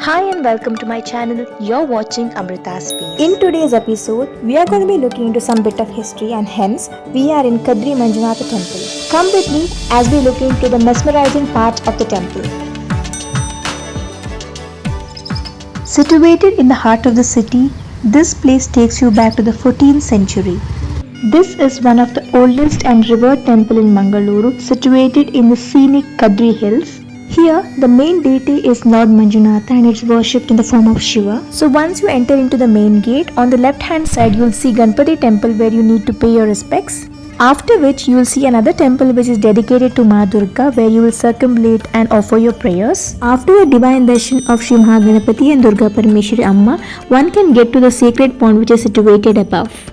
Hi and welcome to my channel. You're watching Amrita Space. In today's episode, we are going to be looking into some bit of history and hence we are in Kadri Manjunath Temple. Come with me as we look into the mesmerizing part of the temple. Situated in the heart of the city, this place takes you back to the 14th century. This is one of the oldest and revered temple in Mangalore, situated in the scenic Kadri Hills. Here, the main deity is Lord Manjunatha and it's worshipped in the form of Shiva. So once you enter into the main gate, on the left hand side you will see Ganpati temple where you need to pay your respects. After which you will see another temple which is dedicated to Ma Durga where you will circumambulate and offer your prayers. After a divine darshan of Shri Mahaganapati and Durga Parameshwari Amma, one can get to the sacred pond which is situated above.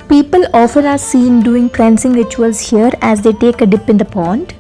People often are seen doing cleansing rituals here as they take a dip in the pond.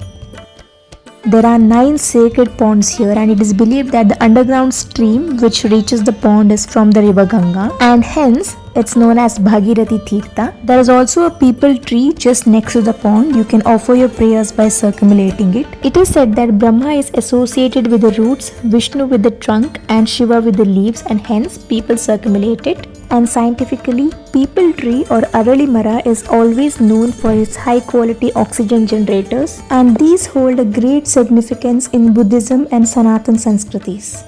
There are 9 sacred ponds here and it is believed that the underground stream which reaches the pond is from the river Ganga and hence it's known as Bhagirathi Tirtha. There is also a peepal tree just next to the pond. You can offer your prayers by circumambulating it. It is said that Brahma is associated with the roots, Vishnu with the trunk and Shiva with the leaves and hence people circumambulate it. And scientifically, peepal tree or Arali Mara is always known for its high quality oxygen generators and these hold a great significance in Buddhism and Sanatan Sanskritis.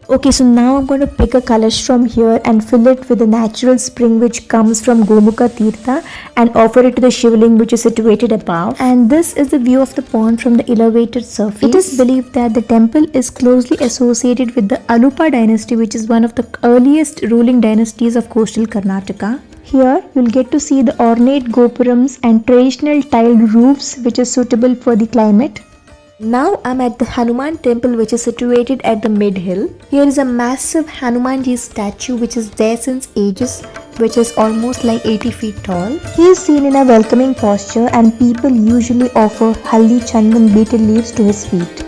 Okay, so now I'm going to pick a kalash from here and fill it with a natural spring which comes from Gomukha Tirtha and offer it to the Shivling which is situated above. And this is the view of the pond from the elevated surface. It is believed that the temple is closely associated with the Alupa dynasty which is one of the earliest ruling dynasties of coastal Karnataka. Here you'll get to see the ornate gopurams and traditional tiled roofs which is suitable for the climate. Now I'm at the Hanuman temple which is situated at the mid-hill. Here is a massive Hanumanji statue which is there since ages, which is almost like 80 feet tall. He is seen in a welcoming posture and people usually offer haldi chandan betel leaves to his feet.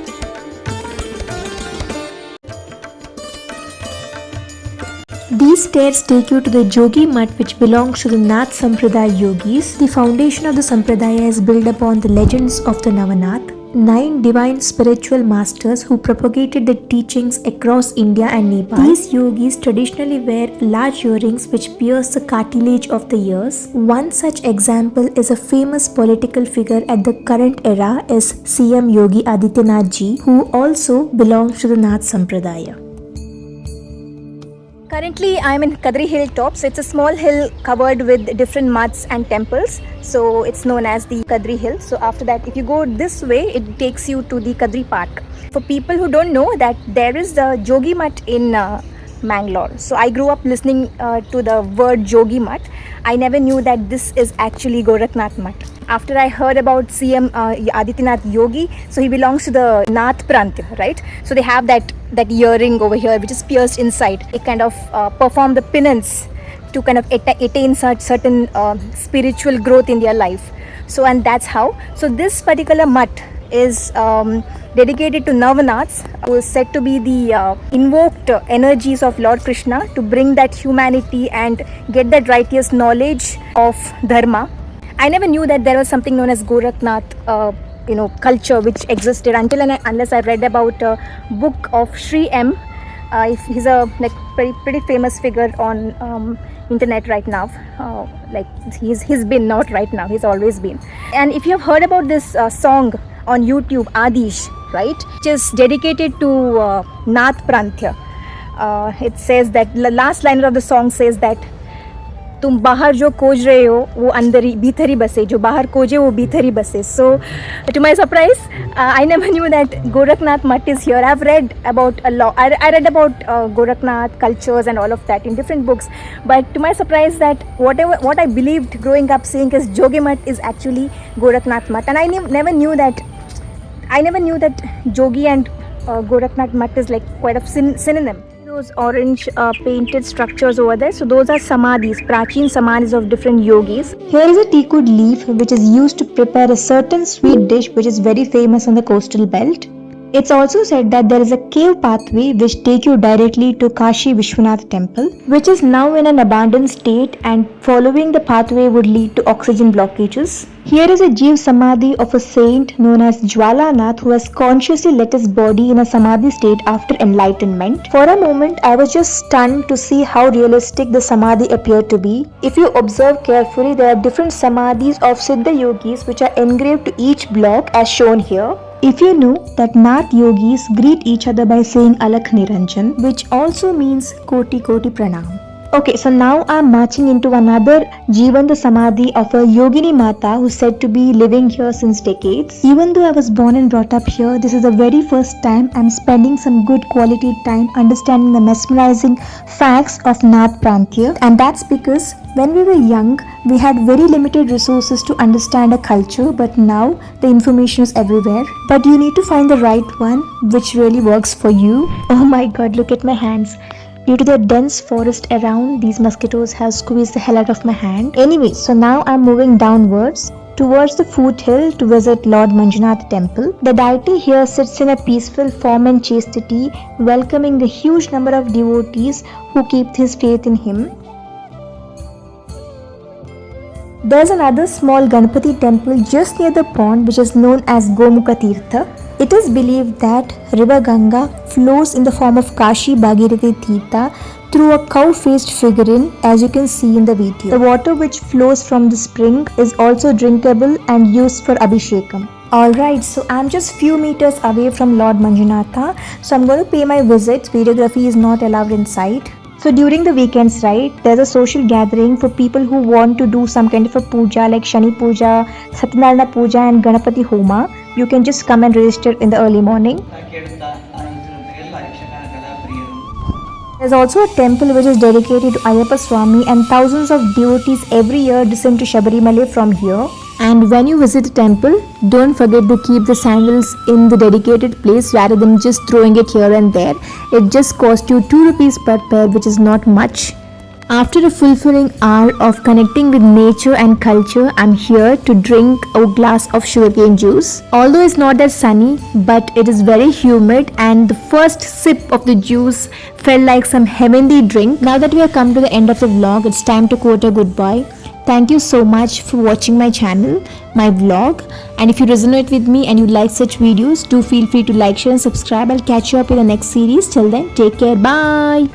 These stairs take you to the Jogi Mutt which belongs to the Nath Sampradaya yogis. The foundation of the Sampradaya is built upon the legends of the Navanath, 9 divine spiritual masters who propagated the teachings across India and Nepal. These yogis traditionally wear large earrings which pierce the cartilage of the ears. One such example is a famous political figure at the current era is CM Yogi Adityanath ji, who also belongs to the Nath Sampradaya. Currently, I am in Kadri Hill tops. It's a small hill covered with different mutts and temples. So it's known as the Kadri Hill. So after that, if you go this way, it takes you to the Kadri Park. For people who don't know that there is the Jogi Mutt in Mangalore. So I grew up listening to the word Jogi Mutt. I never knew that this is actually Gorakhnath Mutt. After I heard about CM Adityanath Yogi, so he belongs to the Nath Prantya, right? So they have that earring over here which is pierced inside. It kind of perform the penance to kind of attain certain spiritual growth in their life. So and that's how. So this particular mutt is dedicated to Navanaths, who is said to be the invoked energies of Lord Krishna to bring that humanity and get that righteous knowledge of Dharma. I never knew that there was something known as Gorakhnath culture which existed until and unless I read about a book of Sri M. He's a pretty famous figure on internet right now. He's been not right now. He's always been. And if you have heard about this song on YouTube, Adish, right, which is dedicated to Nath Prantya. It says that the last line of the song says that तुम बाहर जो खोज रहे हो वो अंदर ही भीतर ही बसे, जो बाहर खोजे वो भीतर ही बसे. So to my surprise, I never knew that Gorakhnath Mutt is here. I've read about a lot. I read about Gorakhnath cultures and all of that in different books. But to my surprise, that what I believed growing up saying is Jogi Mutt is actually Gorakhnath Mutt, and I never knew that Jogi and Gorakhnath Mutt is like quite a synonym. Those orange painted structures over there, so those are samadhis, prachin samadhis of different yogis. Here is a teakwood leaf which is used to prepare a certain sweet dish which is very famous on the coastal belt. It's also said that there is a cave pathway which take you directly to Kashi Vishwanath Temple, which is now in an abandoned state, and following the pathway would lead to oxygen blockages. Here is a Jeev Samadhi of a saint known as Jwalanath who has consciously let his body in a Samadhi state after enlightenment. For a moment, I was just stunned to see how realistic the Samadhi appeared to be. If you observe carefully, there are different Samadhis of Siddha Yogis which are engraved to each block as shown here. If you know that Nath yogis greet each other by saying Alakh Niranjan, which also means Koti Koti Pranam. Okay, so now I'm marching into another Jivanta Samadhi of a Yogini Mata who's said to be living here since decades. Even though I was born and brought up here, this is the very first time I'm spending some good quality time understanding the mesmerizing facts of Nath Prantya, and that's because when we were young, we had very limited resources to understand a culture, but now the information is everywhere. But you need to find the right one which really works for you. Oh my god, look at my hands. Due to the dense forest around, these mosquitoes have squeezed the hell out of my hand. Anyway, so now I'm moving downwards towards the foothill to visit Lord Manjunatha Temple. The deity here sits in a peaceful form and chastity, welcoming a huge number of devotees who keep his faith in him. There's another small Ganpati temple just near the pond which is known as Gomukha Tirtha. It is believed that river Ganga flows in the form of Kashi Bhagirathi Tirtha through a cow-faced figurine, as you can see in the video. The water which flows from the spring is also drinkable and used for Abhishekam. Alright, so I'm just few meters away from Lord Manjunatha, so I'm going to pay my visit. Videography is not allowed inside. So during the weekends, right, there's a social gathering for people who want to do some kind of a puja like Shani Puja, Satyanarayana Puja and Ganapati Homa. You can just come and register in the early morning. There's also a temple which is dedicated to Ayyappa Swami, and thousands of devotees every year descend to Shabarimala from here. And when you visit the temple, don't forget to keep the sandals in the dedicated place rather than just throwing it here and there. It just costs you 2 rupees per pair, which is not much. After a fulfilling hour of connecting with nature and culture, I'm here to drink a glass of sugarcane juice. Although it's not that sunny, but it is very humid, and the first sip of the juice felt like some heavenly drink. Now that we have come to the end of the vlog, it's time to quote a goodbye. Thank you so much for watching my channel, my vlog, and if you resonate with me and you like such videos, do feel free to like, share and subscribe. I'll catch you up in the next series. Till then, take care. Bye.